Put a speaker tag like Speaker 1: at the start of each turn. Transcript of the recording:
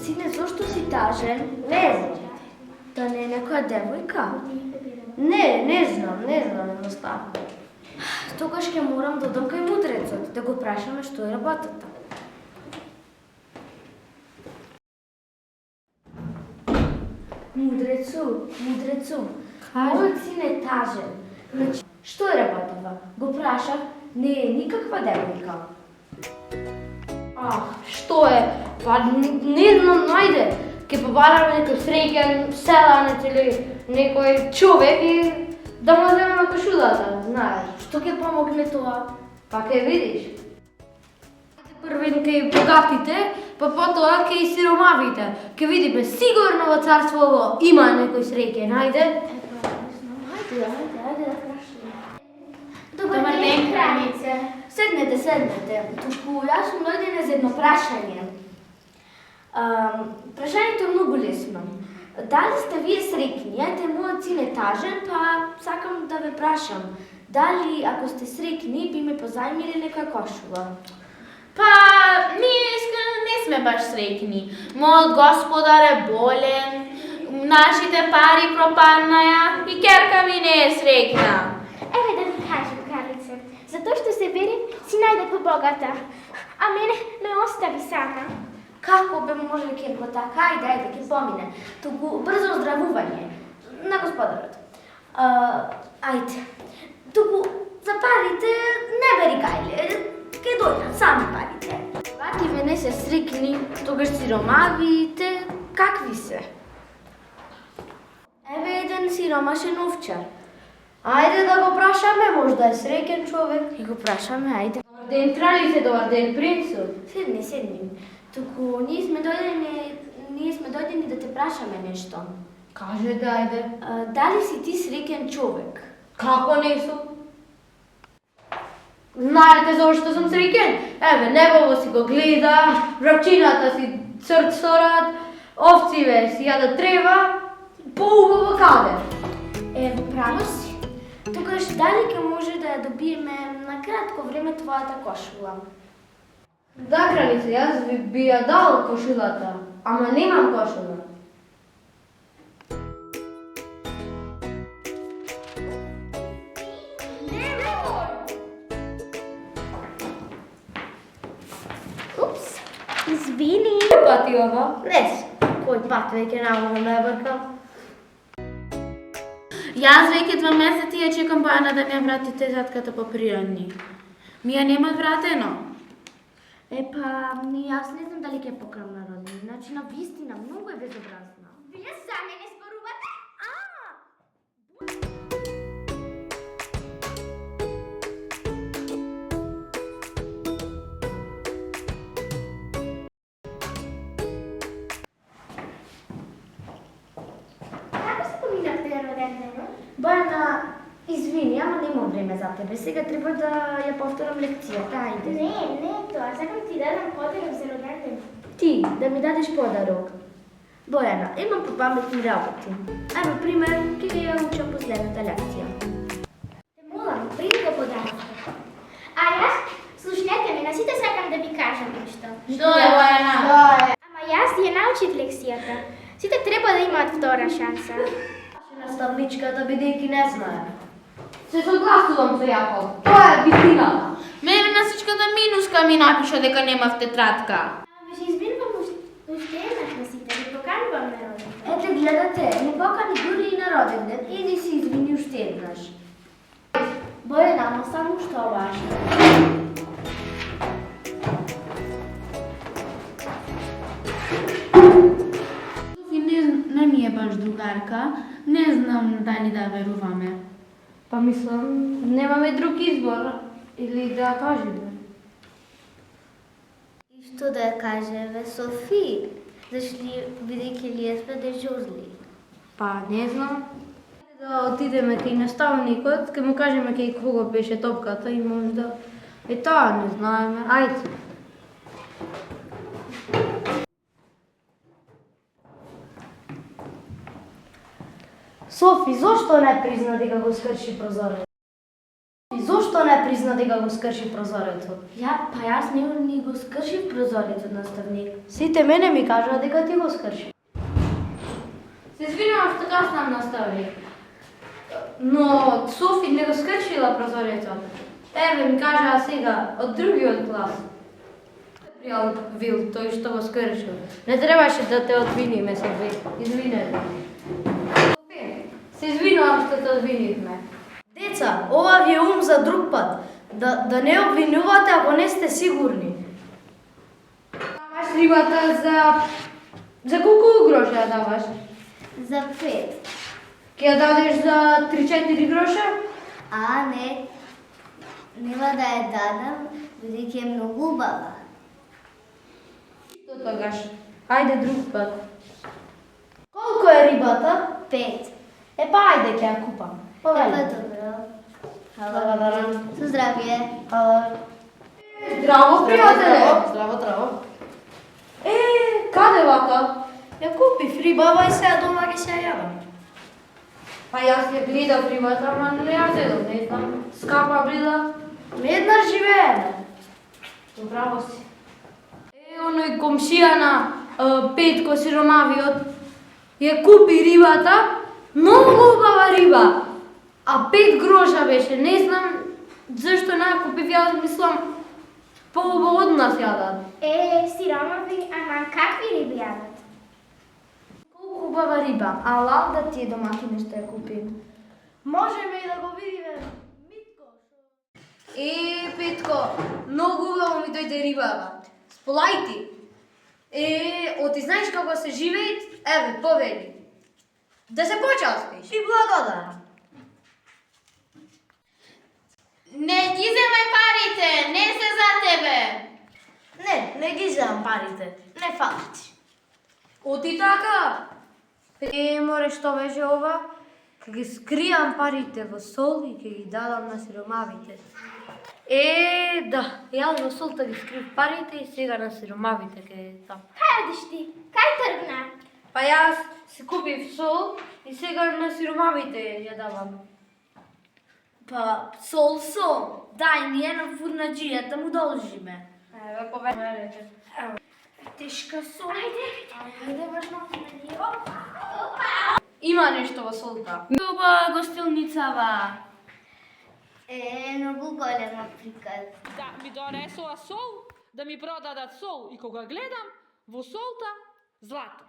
Speaker 1: сине, зошто си тажен?
Speaker 2: Не знам.
Speaker 1: Да не е некоја девојка?
Speaker 2: Не знам, едноставно.
Speaker 1: Тогаш ќе морам да одам кај мудрецот, да го прашаме што е работата. Мудрецу, мојот син е тажен. Значи, што е работава? Го прашав, не е никаква девојка.
Speaker 2: Што е? Па не знам, најде. Ке побараме некој среќен селанец или некој човек и да му земеме кошулата, знаеш.
Speaker 1: Што ќе помогне тоа?
Speaker 2: Па ке видиш. Првен кај богатите, па потоа кај сиромавите. Ке видиме, сигурно во царство ово има некој среќен, ајде.
Speaker 1: Ајде да прашаме.
Speaker 3: Добар ден, Кранице.
Speaker 1: Седнете. Туку јас сум дојдена за едно прашање. Прашањето е многу лесно. Дали сте вие среќни? Ете, мојот син е тажен, па сакам да ве прашам. Дали, ако сте среќни, би ме позајмили некоја кошула?
Speaker 3: Па, ние не сме баш среќни. Мојот господар е болен, нашите пари пропаднаја и ќерка ми не е среќна.
Speaker 4: Еве да ви кажам, Кранице, затоа што се верим, си најде побогата, а мене ме остави сама.
Speaker 1: Како бе може ке го така? Ајде, ке помине. Туку брзо оздравување на господарот. Ајде. Туку за парите не бери кајле, ке дојдат сами парите. Вативе не се срикни, тогаш сиромавите, какви се? Еве еден сиромашен овчар.
Speaker 2: Ајде да го прашаме, можда е среќен човек.
Speaker 1: И го прашаме, ајде.
Speaker 2: Добар ден, кралице, добар ден, принцу.
Speaker 1: Седни. Туку ние сме дојдени да те прашаме нешто.
Speaker 2: Кажете, ајде.
Speaker 1: Дали си ти среќен човек?
Speaker 2: Како не сум? Знаете зашто сум среќен? Еве, небото си го гледа, рачината си црцорат, овциве си јадат трева, поубаво каде.
Speaker 1: Ево, право си. Тогаш дали ќе може да ја добиеме на кратко време твојата кошула?
Speaker 2: Да, кралице, јас би ја дал кошулата, ама немам кошула.
Speaker 4: Упс, извини.
Speaker 2: Пати ова?
Speaker 1: Не, кој пат веќе наумно ме бркам.
Speaker 3: Јас веќе 2 месеци ја чекам Бојана да ми ја врати тезатката по природни. Ми ја немат вратено.
Speaker 1: Епа, јас не знам дали ќе покрам на родини. Значи, на вистина, многу е безобразна.
Speaker 4: Вие за мене зборувате? Како се поминавте роден денот?
Speaker 1: Бојана, извини, ама немам време за тебе. Сега треба да ја повторам лекцијата, ајде.
Speaker 4: Не тоа, сакам ти дадам подарок за роден ден.
Speaker 1: Ти, да ми дадеш подарок. Бојана, имам по паметни работи. Ево, пример, ќе ја учам последната лекција.
Speaker 4: Те молам, прими го подарокот. А јас, слушнете ме, на сите сакам да ви кажам нешто.
Speaker 3: Што е, Бојана?
Speaker 4: Ама јас ја научив лекцијата. Сите треба да имаат втора шанса.
Speaker 2: Наставничката бидејќи не знае. Се согласувам со Јаков. Тоа е вистината.
Speaker 3: Мене на всичката минуска ми напиша дека немав тетрадка.
Speaker 4: Ами се извинувам уште еднаш на сите, ви поканувам на роден ден.
Speaker 1: Ете, гледате, не покани дури и на роден ден и не си извини уште еднаш. Бојана, ама само што важно.
Speaker 3: Не ми е баш другарка, не знам дали да веруваме.
Speaker 2: Па мислам, немаме друг избор или да кажеме.
Speaker 1: И што да ја кажеме, Софи? Зашли, бидејќи ние сме дежурни.
Speaker 2: Па не знам. Да отидеме кај наставникот, ке му кажеме кај кого беше топката и можда е тоа не знаеме. Ајде. Софи, зошто не призна дека го скрши прозорец? Зошто не призна дека го скрши прозорецот.
Speaker 1: Па јас ни го скршив прозорецот, наставник.
Speaker 2: Сите мене ми кажаа дека ти го скрши. Се извинувам што каснам, наставник. Но Софи не го скршила прозорецот. Еве ми кажаа сега од другиот клас. Пријавил тој што го скршил. Не требаше да те одвиниме, Софи. Извинете. Се извинувам што те одвинивме. Деца, ова ви е ум за друг пат. Да не обвинувате ако не сте сигурни. Даваш рибата за колку гроша ја даваш?
Speaker 1: За 5.
Speaker 2: Ке ја дадеш за 3-4 гроша?
Speaker 1: Не. Нема да ја дадам, бидејќи е многу убава.
Speaker 2: Што тогаш? Ајде друг пат. Колку е рибата?
Speaker 1: 5.
Speaker 2: Па ајде ќе ја купам.
Speaker 1: Добро.
Speaker 2: Благодарам.
Speaker 1: Со здравје.
Speaker 2: Здраво, пријателе.
Speaker 3: Здраво.
Speaker 2: Каде вака?
Speaker 3: Ја купив рибава и сега дома ќе се ја јадам.
Speaker 2: Па јас ја гледав рибата, ама не ја зедам, не знам. Скапа била. Еднаш живееме. Браво си. Оној комшија на Петко Сиромавиот ја купи рибата, многу убава риба. А 5 гроша беше, не знам зашто не ја купив, јас мислам по-убаво од нас јадат.
Speaker 4: Сиромави, ама какви риби јадат?
Speaker 1: Колку убава риба, алал да ти е домакине што ја купи.
Speaker 2: Можеме и да го видиме. Митко. Петко, многу убаво ми дојде рибава. Сполајти. Оти знаеш како се живеет? Еве, повели. Да се почастиш. И благодарам.
Speaker 3: Не ги земај парите, не се за тебе.
Speaker 2: Не ги земам парите. Не фали ти. Оти така. Море што беше ова? Ке ги скријам парите во сол и ке ги дадам на сиромавите. Да, јас во солта ги скрив парите и сега на сиромавите ке там.
Speaker 4: Кај одиш ти? Кај тргна?
Speaker 2: Па јас си купив сол и сега на сиромавите ја давам.
Speaker 1: Па, сол. Дај ни една фурнаџија да му должиме.
Speaker 2: Еве, поверете.
Speaker 1: Тешка сол.
Speaker 4: Ајде, баш на
Speaker 2: Има нешто во солта.
Speaker 3: Љуба гостилницава.
Speaker 1: Многу голема приказ.
Speaker 5: Да ми донесоа сол, да ми продадат сол и кога гледам во солта злато.